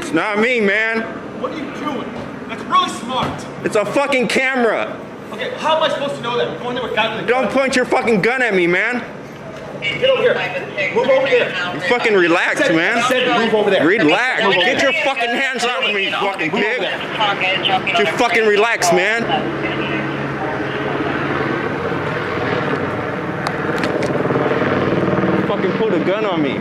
It's not me, man. What are you doing? That's really smart. It's a fucking camera. Okay, how am I supposed to know that? We're going there with guns like Don't point your fucking gun at me, man. Get over here. Move over there. You fucking relax, man. I said move over there. Relax. Get your fucking hands off of me, fucking pig. Just fucking relax, man. Fucking put a gun on me.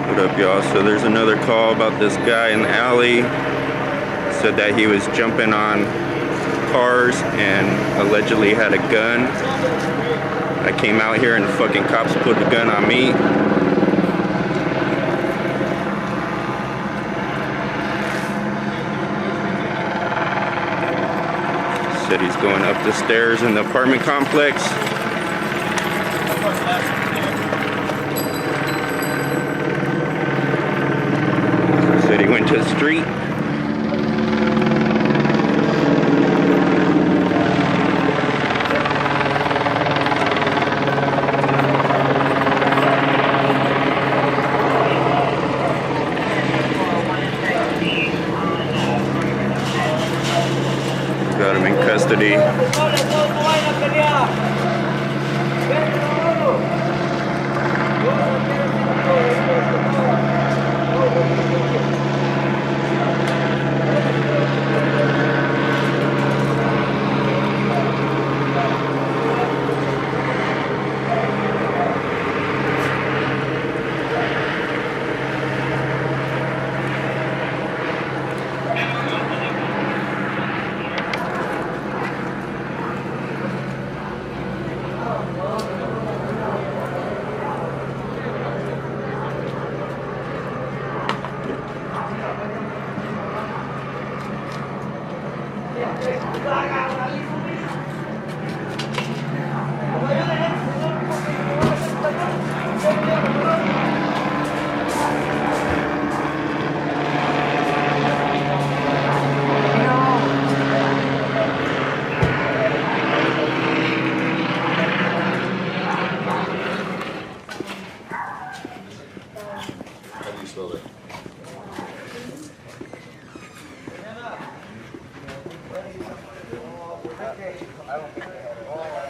What up, y'all? So there's another call about this guy in the alley. Said that he was jumping on cars and allegedly had a gun. I came out here and the fucking cops put the gun on me. Said he's going up the stairs in the apartment complex. Said he went to the street. Got him in custody.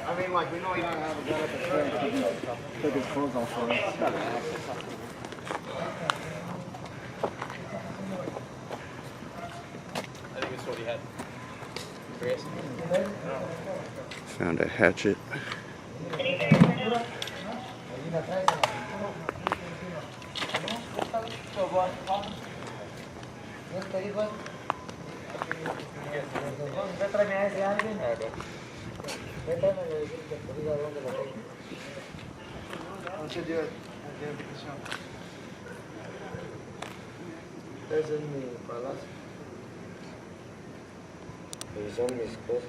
I mean, like, we know you don't have a gun at the front. Took his clothes off for us. I think it's what he had. Chris? Found a hatchet. Ese es mi palacio. Y son mis cosas.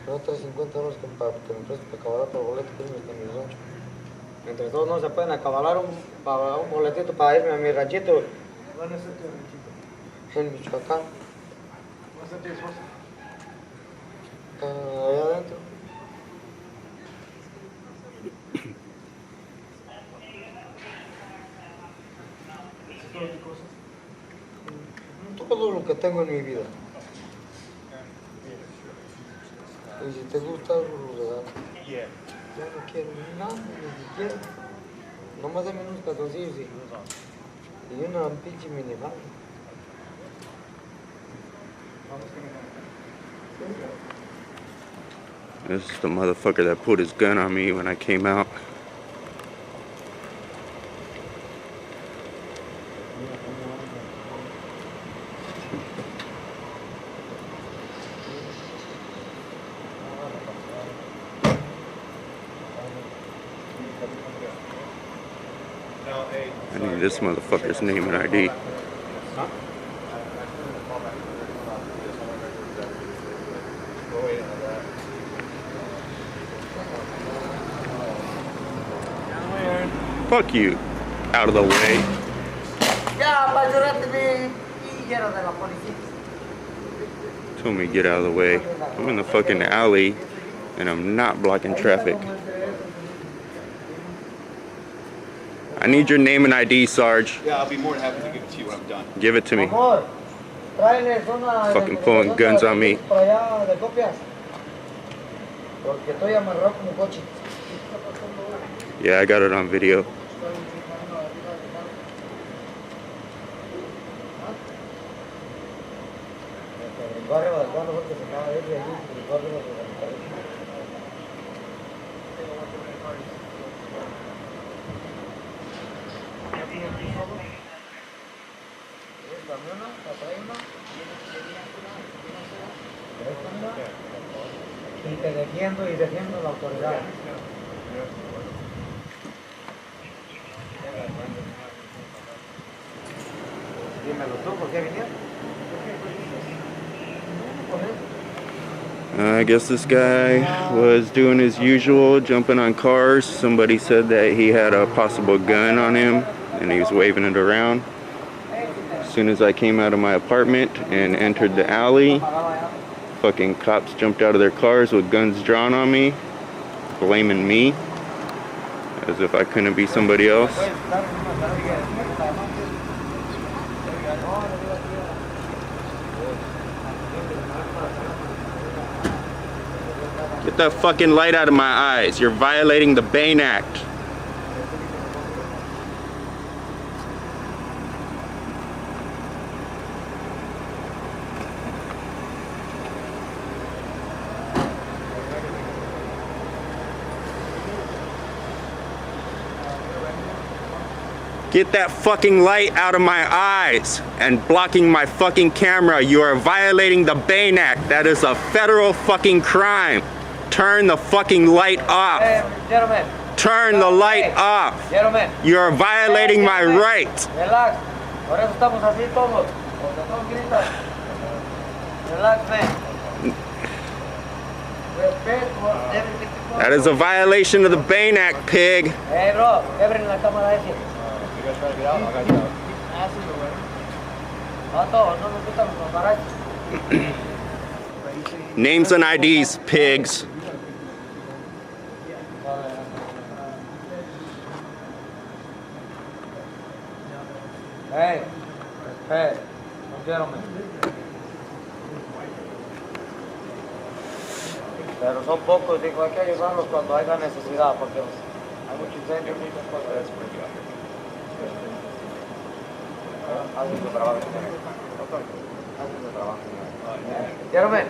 No, $50 para que me presten para acabar por boleto que irme hasta mi rancho. Entre todos no se pueden acabalar un boletito para irme a mi ranchito. ¿Dónde está tu ranchito? En Michoacán. ¿Dónde está tu esposa? Allá adentro. todo lo que tengo en mi vida. Y si te gusta, lo regalo. Ya no quiero nada, ni siquiera. Nomás dame unos calzoncillos y una pinche minimal. This is the motherfucker that put his gun on me when I came out. I need this motherfucker's name and ID. Fuck you. Out of the way. Ya, para ayudarte mi higuero de la policía. Told me to get out of the way. I'm in the fucking alley and I'm not blocking traffic. I need your name and ID, Sarge. Yeah, I'll be more than happy to give it to you when I'm done. Give it to me. Amor, tráeles una Fucking pulling guns on me. para allá de copias. Porque estoy amarrado como coche. Yeah, I got it on video. Y te defiendo y defiendo la autoridad. Dímelo tú, ¿por qué vinieron? I guess this guy was doing his usual, jumping on cars. Somebody said that he had a possible gun on him and he was waving it around. As soon as I came out of my apartment and entered the alley, fucking cops jumped out of their cars with guns drawn on me, blaming me, as if I couldn't be somebody else. Get that fucking light out of my eyes. You're violating the Bane Act. Get that fucking light out of my eyes and blocking my fucking camera. You are violating the Bane Act. That is a federal fucking crime. Turn the fucking light off. Gentlemen. Turn the light off. Gentlemen. You are violating my rights. Relax. Por eso estamos así todos. Porque todos gritan. Relax, man. That is a violation of the Bane Act, pig. Hey, bro. Abren la cámara ese. Names and IDs, pigs. Hey, gentlemen. Pero son pocos, digo, hay que ayudarlos cuando haya necesidad, porque hay mucho incendio, muchas cosas. Hacen su trabajo. Hacen su trabajo. Gentlemen.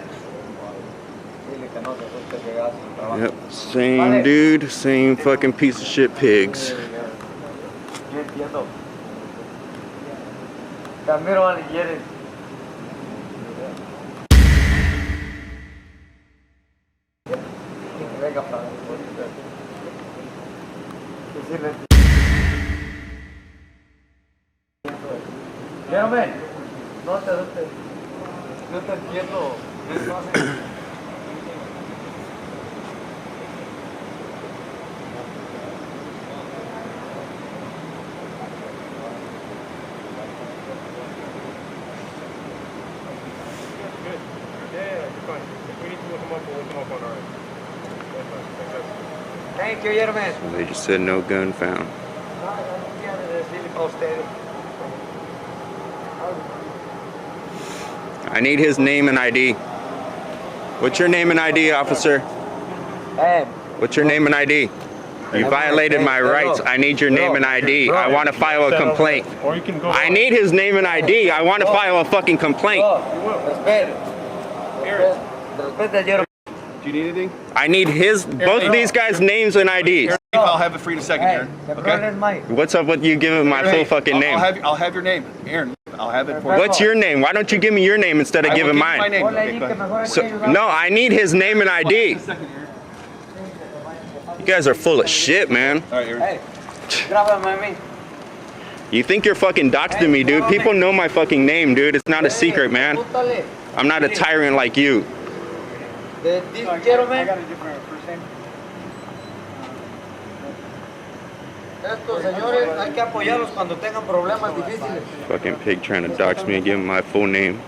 Dile que no se asuste que hacen su trabajo. Yep, same dude, same fucking piece of shit pigs. Yo entiendo. Te admiro, Ali, quieres. Venga, para decirle. Gentlemen, no te entiendo. Thank you, gentlemen. They just said no gun found. I need his name and ID. What's your name and ID, officer? Hey. What's your name and ID? You violated my rights. I need your name and ID. I want to file a complaint. Or you can go. I need his name and ID. I want to file a fucking complaint. Do you need anything? I need both of these guys' names and IDs. I'll have it for you in a second, Aaron. Okay? What's up with you giving my full fucking name? I'll have your name, Aaron. I'll have it for you. What's your name? Why don't you give me your name instead of giving mine? My name. Okay, go ahead. So, no, I need his name and ID. You guys are full of shit, man. All right, Aaron. You think you're fucking doxing me, dude? People know my fucking name, dude. It's not a secret, man. I'm not a tyrant like you. I got a different first name. Estos señores hay que apoyarlos cuando tengan problemas difíciles. Fucking pig trying to dox me and give him my full name.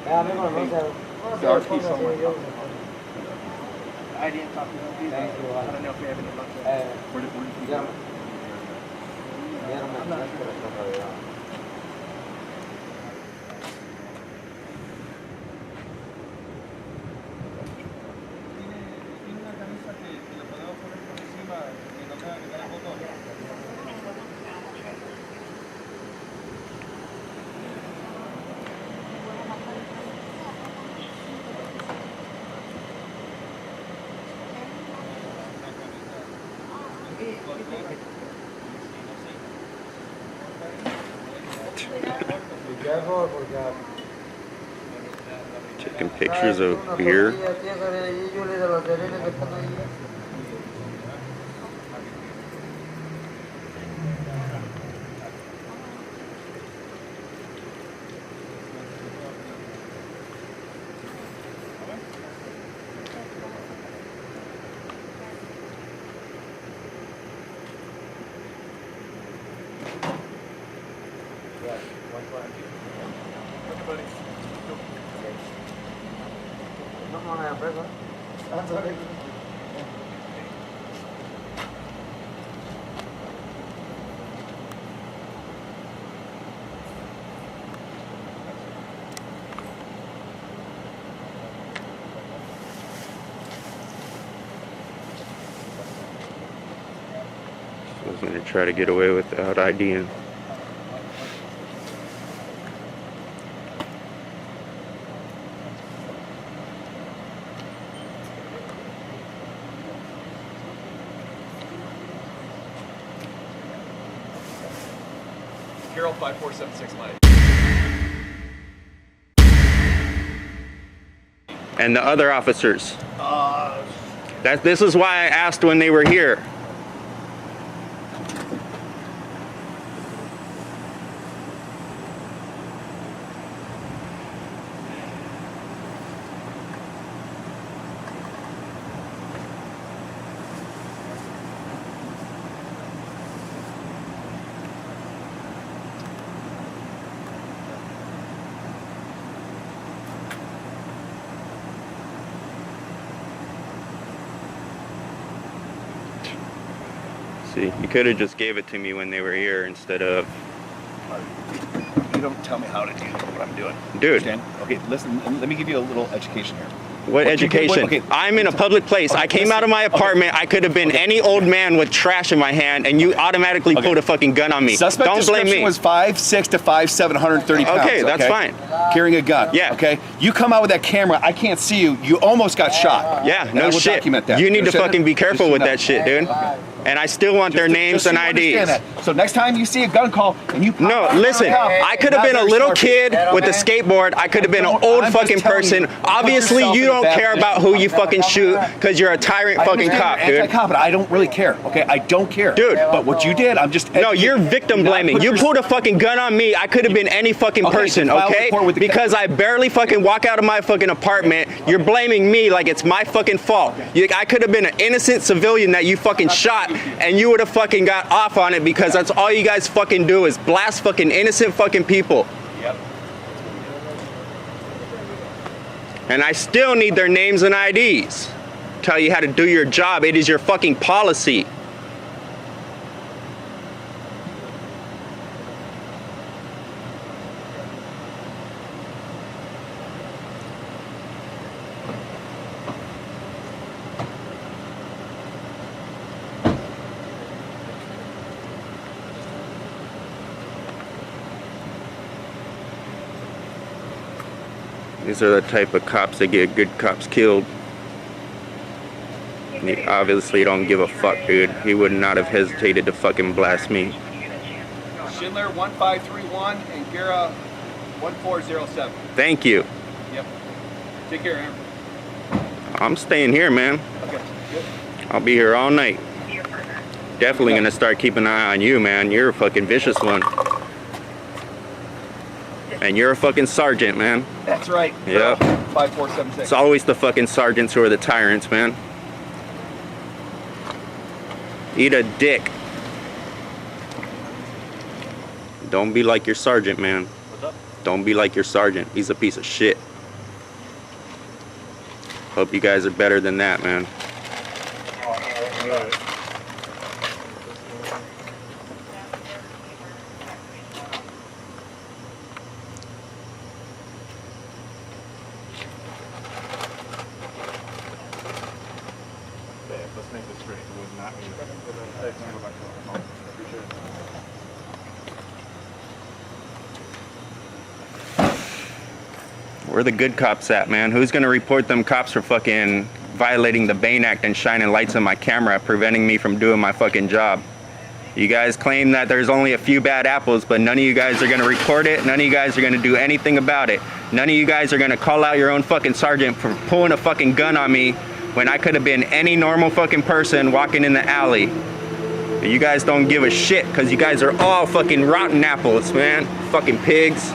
I didn't talk to them. I don't know if you have any luck. Where did you go? Taking pictures of beer. I was gonna try to get away without IDing. Carol 5476 Mike. And the other officers. This is why I asked when they were here. See, you could have just gave it to me when they were here instead of... You don't tell me how to do what I'm doing. Dude. Understand? Okay, listen, let me give you a little education here. What education? I'm in a public place. I came out of my apartment. I could have been any old man with trash in my hand, and you automatically pulled a fucking gun on me. Suspect Don't blame me. was 5'6" to 5'7", 130 pounds. Okay, that's fine. Carrying a gun. Yeah. Okay. You come out with that camera. I can't see you. You almost got shot. Yeah, And I no will shit. document that. You need to understand fucking that? be careful Just with so you that shit, dude. And I still want their names so and you understand IDs. that. So next time you see a gun call and you No, listen, I could have been a little kid with a skateboard. I could have been an old fucking person. Obviously, you don't care about who you fucking shoot because you're a tyrant fucking cop, dude. Anti-cop, but I don't really care. Okay, I don't care, Dude. But what you did, I'm just. No, you're victim blaming. You pulled a fucking gun on me. I could have been any fucking person, okay? Because I barely fucking walk out of my fucking apartment. You're blaming me like it's my fucking fault. I could have been an innocent civilian that you fucking shot, and you would have fucking got off on it because that's all you guys fucking do is blast fucking innocent fucking people. Yep. And I still need their names and IDs. Tell you how to do your job. It is your fucking policy. These are the type of cops that get good cops killed. And he obviously don't give a fuck, dude. He would not have hesitated to fucking blast me. Schindler 1531 and Gara 1407. Thank you. Yep. Take care, Aaron. I'm staying here, man. Okay, good. I'll be here all night. Definitely gonna start keeping an eye on you, man. You're a fucking vicious one. And you're a fucking sergeant, man. That's right. Yep. 5476. It's always the fucking sergeants who are the tyrants, man. Eat a dick. Don't be like your sergeant, man. What's up? Don't be like your sergeant. He's a piece of shit. Hope you guys are better than that, man. Let's make this straight. It was not me. Where the good cops at, man? Who's gonna report them cops for fucking violating the Bane Act and shining lights on my camera, preventing me from doing my fucking job? You guys claim that there's only a few bad apples, but none of you guys are gonna report it. None of you guys are gonna do anything about it. None of you guys are gonna call out your own fucking sergeant for pulling a fucking gun on me when I could have been any normal fucking person walking in the alley. But you guys don't give a shit because you guys are all fucking rotten apples, man. Fucking pigs.